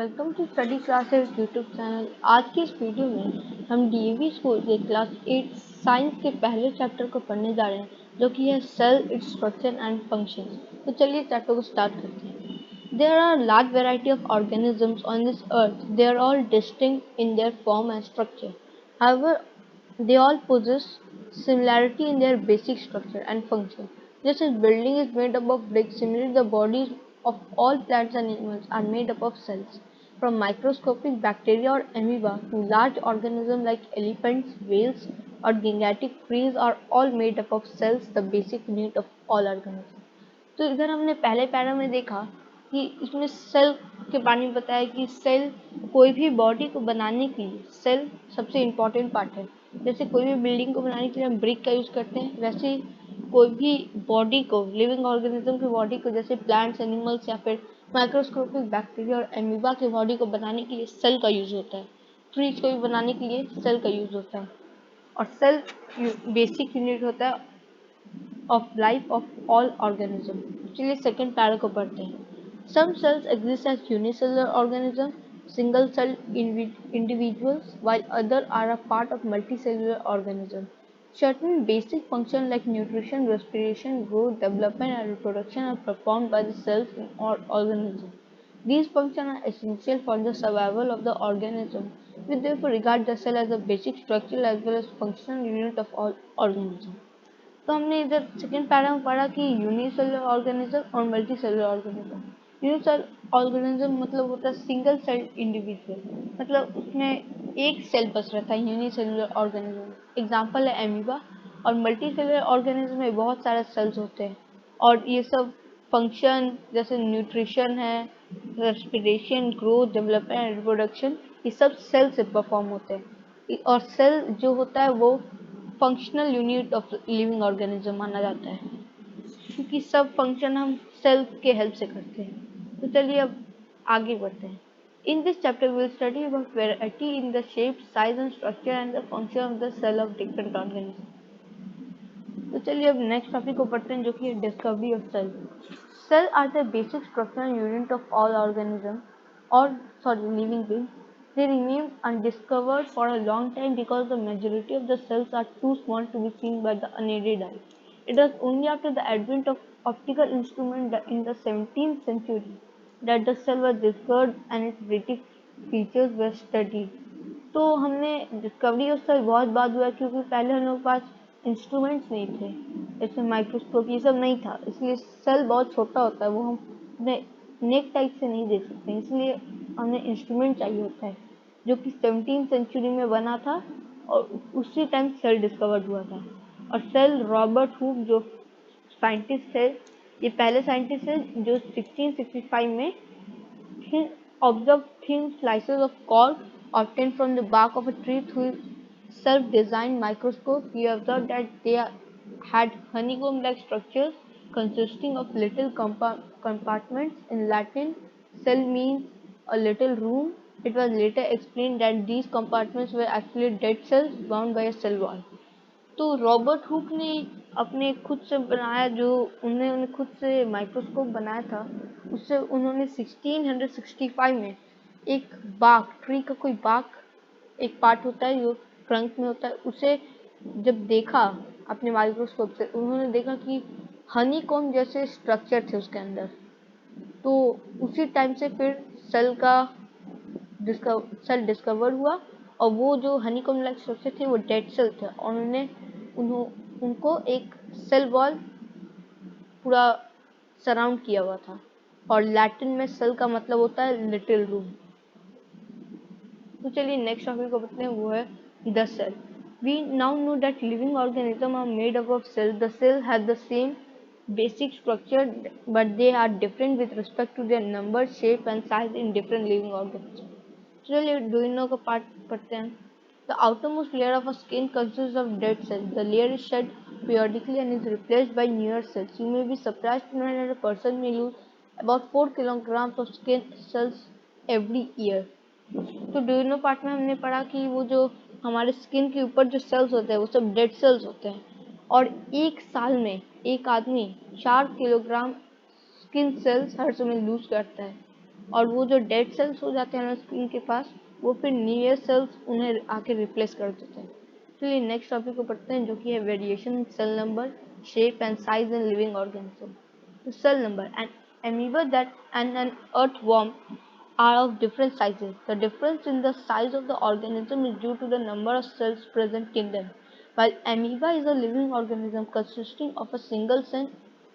Welcome to study classes YouTube channel. आज की इस वीडियो में हम डीएवी स्कूल के क्लास 8 साइंस के पहले चैप्टर को पढ़ने जा रहे हैं, जो कि है cell, it's structure and function. तो चलिए चैप्टर को स्टार्ट करते हैं। There are large variety of organisms on this earth. They are all distinct in their form and structure. However, they all possess similarity in their basic structure and function. Just as building is made up of bricks, similarly the bodies of all plants and animals are made up of cells. From microscopic bacteria or amoeba to large organisms like elephants, whales, or gigantic trees are all made up of cells, the basic unit of all organisms. तो इधर हमने पहले para में देखा कि इसमें cell के बारे में बताया कि सेल कोई भी बॉडी को बनाने के लिए सेल सबसे इम्पोर्टेंट पार्ट है। जैसे कोई भी बिल्डिंग को बनाने के लिए हम ब्रिक का यूज़ करते हैं, वैसे ही कोई भी बॉडी को, लिविंग ऑर्गेनिज्म की बॉडी को, जैसे प्लांट्स, एनिमल्स या फिर माइक्रोस्कोपिक बैक्टीरिया और एमीबा की बॉडी को बनाने के लिए सेल का यूज़ होता है। ट्रीज को भी बनाने के लिए सेल का यूज़ होता है और सेल बेसिक यूनिट होता है of life of all organisms. चलिए सेकंड पैरा को पढ़ते हैं. Some cells exist as unicellular organisms, single-celled individuals, while others are a part of multicellular organisms. Certain basic functions like nutrition, respiration, growth, development, and reproduction are performed by the cells in all organisms. These functions are essential for the survival of the organism. We therefore regard the cell as a basic structural as well as functional unit of all organisms. तो हमने इधर second para में पढ़ा कि unicellular organism और multi cellular organism. Unicellular organism मतलब होता है सिंगल सेल इंडिविजुअल, मतलब उसमें एक सेल बस रहता है यूनिसेलुलर ऑर्गेनिज्म। एग्जांपल है एमीबा। और मल्टी सेलुलर ऑर्गेनिज्म में बहुत सारे सेल्स होते हैं और ये सब फंक्शन जैसे न्यूट्रिशन है, respiration, growth, development and reproduction, ये सब सेल से परफॉर्म होते हैं। और सेल जो होता है वो functional unit of living organism माना जाता है, क्योंकि सब फंक्शन हम सेल के हेल्प से करते हैं। तो चलिए अब आगे बढ़ते हैं। In this chapter we will study about variety in the shape, size and structure and the function of the cell of different organism. तो चलिए अब नेक्स्ट टॉपिक को पढ़ते हैं, जो कि है discovery of cell. Cell are the basic structural unit of all organism or living beings. They remain undiscovered for a long time because the majority of the cells are too small to be seen by the unaided eye. It was only after the advent of optical instruments in the 17th century that the cell was discovered and its basic features were studied. तो हमने discovery of cell बहुत बाद हुआ, क्योंकि पहले हम लोग के पास इंस्ट्रूमेंट्स नहीं थे, जैसे माइक्रोस्कोप ये सब नहीं था, इसलिए सेल बहुत छोटा होता है, वो हम अपने नेक टाइप से नहीं देख सकते, इसलिए हमें इंस्ट्रूमेंट चाहिए होता है, जो कि 17th सेंचुरी में बना था और उसी टाइम सेल डिस्कवर्ड हुआ था। और सेल रॉबर्ट हुक जो साइंटिस्ट थे, ये पहले साइंटिस्ट थे जो 1665 में observed thin slices of cork obtained from the bark of a tree through self-designed microscope. He observed that they had honeycomb-like structures consisting of little compartments. In Latin, cell means a little room. It was later explained that these compartments were actually dead cells bound by a cell wall. तो Robert Hooke ने अपने खुद से बनाया, जो उन्होंने खुद से माइक्रोस्कोप बनाया था, उससे उन्होंने 1665 में एक बाग, ट्री का कोई बाग, एक पार्ट होता है जो ट्रंक में होता है, उसे जब देखा अपने माइक्रोस्कोप से, उन्होंने देखा कि हनीकॉम्ब जैसे स्ट्रक्चर थे उसके अंदर। तो उसी टाइम से फिर सेल डिस्कवर हुआ और वो जो हनीकॉम्ब लाइक स्ट्रक्चर थे वो डेड सेल थे और उनको एक सेल वॉल पूरा सराउंड किया हुआ था। और लैटिन में सेल का मतलब होता है लिटिल रूम। तो चलिए नेक्स्ट टॉपिक को बताते हैं, वो है the cell. We now know that living organism are made up of cell. The cell have the same basic structure, but they are different with respect to their number, shape and size in different living organisms. चलिए डुइनो का part पढ़ते हैं। The outermost layer of a skin consists of dead cells. The layer is shed periodically and is replaced by newer cells. You may be surprised to know that a person may lose about 4 kilograms of skin cells every year. तो डुइनो part में हमने पढ़ा कि वो जो हमारे skin के ऊपर जो सेल्स होते हैं वो सब डेड सेल्स होते हैं, और एक साल में एक आदमी 4 किलोग्राम स्किन सेल्स हर समय लूज करता है। और वो जो डेड सेल्स हो जाते हैं ना स्क्रीन के पास, वो फिर न्यूयर सेल्स उन्हें आके रिप्लेस कर देते हैं। चलिए नेक्स्ट टॉपिक को पढ़ते हैं, जो कि है variation in cell number, shape and size in living organism. तो cell number, an amoeba that and an earthworm are of different sizes. The difference in the size of the organism is due to the number of cells present in them. While amoeba is a living organism consisting of a single cell,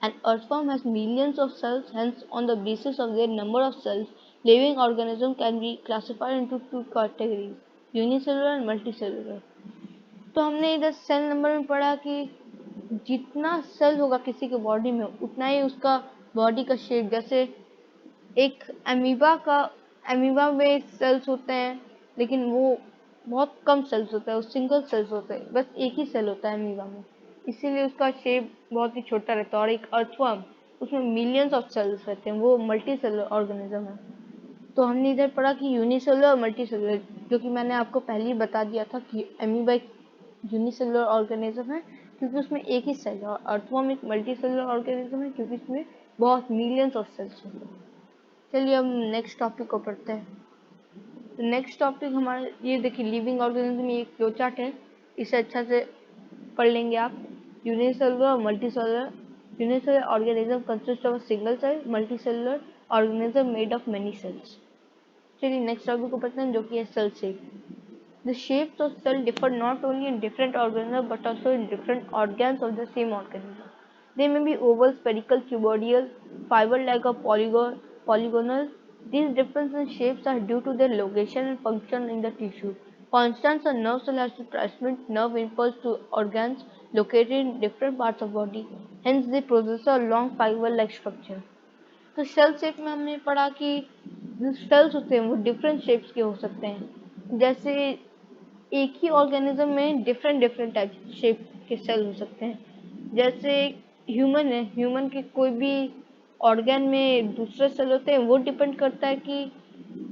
an earthworm has millions of cells. Hence, on the basis of their number of cells, living organisms can be classified into two categories: unicellular and multicellular. तो हमने इधर cell number में पढ़ा कि जितना cell होगा किसी के बॉडी में, उतना ही उसका बॉडी का शेप। जैसे एक अमीबा में सेल्स होते हैं, लेकिन वो बहुत कम सेल्स होता है, वो सिंगल सेल्स होते हैं, बस एक ही सेल होता है अमीबा में, इसीलिए उसका शेप बहुत ही छोटा रहता है। और एक अर्थवर्म, उसमें मिलियंस ऑफ सेल्स रहते हैं, वो मल्टी सेलुलर ऑर्गेनिज्म है। तो हमने इधर पढ़ा कि यूनिसेलुलर और मल्टी सेलुलर, जो कि मैंने आपको पहले ही बता दिया था कि अमीबा एक यूनिसेलुलर ऑर्गेनिज्म है क्योंकि उसमें एक ही सेल है, और अर्थवर्म एक मल्टी सेलुलर ऑर्गेनिज्म है क्योंकि इसमें बहुत मिलियंस ऑफ सेल्स होते हैं। चलिए हम नेक्स्ट टॉपिक को पढ़ते हैं। तो नेक्स्ट टॉपिक हमारा ये देखिए, लिविंग ऑर्गेनिज्म, ये फ्लो चार्ट है, इसे अच्छा से पढ़ लेंगे आप। यूनिसेलुलर और multicellular. Unicellular organism consist of a single cell, multicellular organism made of many cells. चलिए नेक्स्ट टॉपिक को पढ़ते हैं, जो कि है cell shape. The shapes of cell differ not only in different organisms but also in different organs of the same organism. They may be oval, spherical, cuboidal, fiber-like, or polygonal. These differences in shapes are due to their location and function in the tissue. For instance, a nerve cell has to transmit nerve impulse to organs located in different parts of body. Hence, they possess a long fiber-like structure. तो cell shape में हमने पढ़ा कि जो sales होते हैं वो different shapes के हो सकते हैं। जैसे एक ही ऑर्गेनिज्म में डिफरेंट डिफरेंट टाइप शेप के सेल हो सकते हैं। जैसे ह्यूमन है, ह्यूमन के कोई भी ऑर्गन में दूसरे सेल होते हैं, वो डिपेंड करता है कि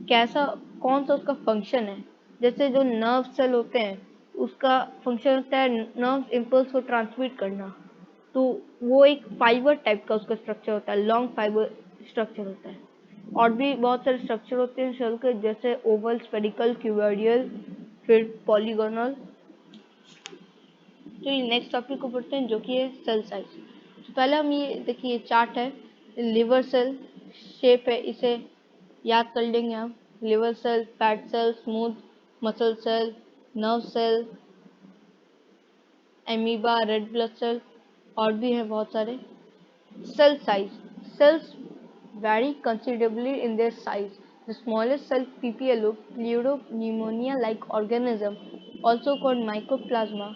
कैसा, कौन सा उसका फंक्शन है। जैसे जो नर्व सेल होते हैं, उसका फंक्शन होता है नर्व इम्पल्स को ट्रांसमिट करना, तो वो एक फाइबर टाइप का उसका स्ट्रक्चर होता है, लॉन्ग फाइबर स्ट्रक्चर होता है। और भी बहुत सारे स्ट्रक्चर होते हैं सेल के, जैसे ओवल, स्पेरिकल, क्यूबोइडल, फिर पॉलीगोनल। तो ये नेक्स्ट टॉपिक को पढ़ते हैं, जो कि है सेल साइज। तो पहले हम ये देखिए चार्ट है, लिवर सेल शेप है, इसे याद कर लेंगे हम। Liver cell, fat cell, smooth muscle cell, nerve cell, amoeba, red blood cell, और भी है बहुत सारे। Cell size. Cells vary considerably in their size. The smallest cell, PPLO, pneumonium-like organism, also called mycoplasma,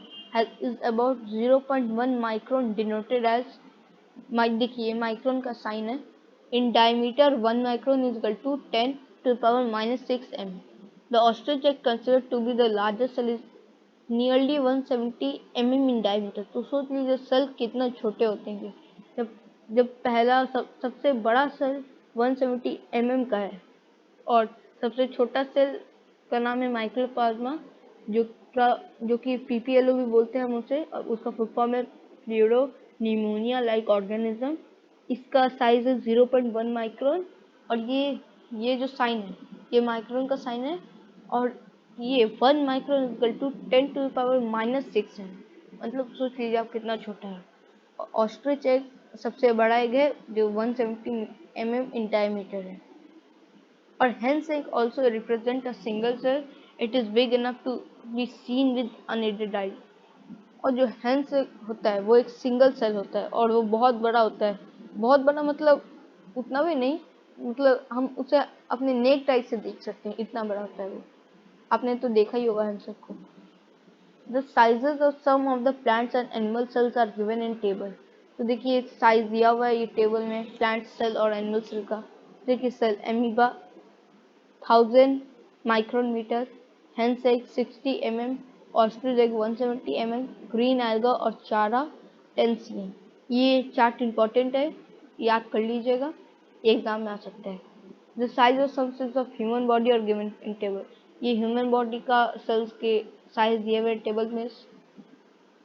is about 0.1 micron, denoted as, देखिए micron का sign है। In diameter, 1 micron is equal to 10 to the power minus 6 m. The ostrich egg, considered to be the largest cell, is nearly 170 mm in diameter. तो सोच लीजिए cell कितना छोटे होते हैं। जब जब पहला सबसे बड़ा सेल 170 mm का है, और सबसे छोटा सेल का नाम है माइक्रोप्लाज्मा, जो कि पीपीएलओ भी बोलते हैं हम उसे, और उसका फुल फॉर्म है फ्लूइडो न्यूमोनिया लाइक ऑर्गेनिज्म। इसका साइज है 0.1 माइक्रोन, और ये जो साइन है, ये माइक्रोन का साइन है, और ये 1 micron equal to 10 to the power minus 6 है। मतलब सोच लीजिए आप कितना छोटा है। ऑस्ट्रिच एग सबसे बड़ा एग है, जो 170 mm in diameter है। और hence egg also represent a single cell. It is big enough to be seen with unaided eye. और जो hence egg होता है वो एक सिंगल सेल होता है, और वो बहुत बड़ा होता है। बहुत बड़ा मतलब उतना भी नहीं, मतलब हम उसे अपने नेक्ड आई से देख सकते हैं, इतना बड़ा होता है वो। आपने तो देखा ही होगा hence egg को। The sizes of some of the plants and animal cells are given in table. तो देखिए साइज दिया हुआ है ये टेबल में, प्लांट सेल और एनिमल सेल का। देखिए cell amoeba 1000 micron metre, hence egg 60 mm, ostrich egg 170 mm, green alga और चारा 10 cm। ये चार्ट इंपॉर्टेंट है, याद कर लीजिएगा, एग्जाम में आ सकता है। The size of some cells of human body और गिवन इन टेबल। ये ह्यूमन बॉडी का सेल्स के साइज दिए हुए टेबल में।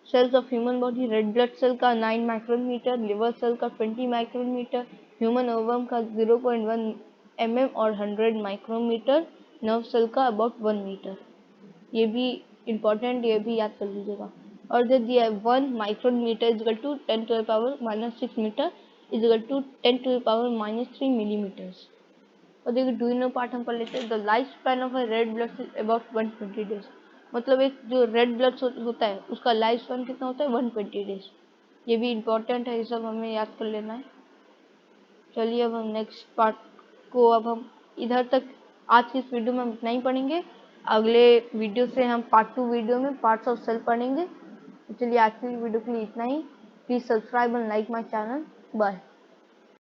Cells of human body, red blood cell का 9 माइक्रोन मीटर, लिवर सेल का 20 माइक्रोन मीटर, ह्यूमन ओवम का 0.1 mm और 100 माइक्रोमीटर, नर्व सेल का अबाउट 1 मीटर। ये भी इम्पोर्टेंट, ये भी याद कर लीजिएगा। और दे दिया 1 micron metre is equal to 10 to the power -6 metre is equal to 10 to the power -3 millimetres. और देखिए डू यू नो पार्ट हम पढ़ लेते हैं। The life span of a red blood cell about 120 days. मतलब एक जो रेड ब्लड सेल होता है उसका लाइफ स्पैन कितना होता है, 120 डेज। ये भी इम्पोर्टेंट है, ये सब हमें याद कर लेना है। चलिए अब हम नेक्स्ट पार्ट को, अब हम इधर तक आज की इस वीडियो में हम इतना ही पढ़ेंगे। अगले वीडियो से हम पार्ट 2 वीडियो में पार्ट्स ऑफ सेल पढ़ेंगे। तो चलिए आज की वीडियो के लिए इतना ही। Please subscribe and like my channel. Bye.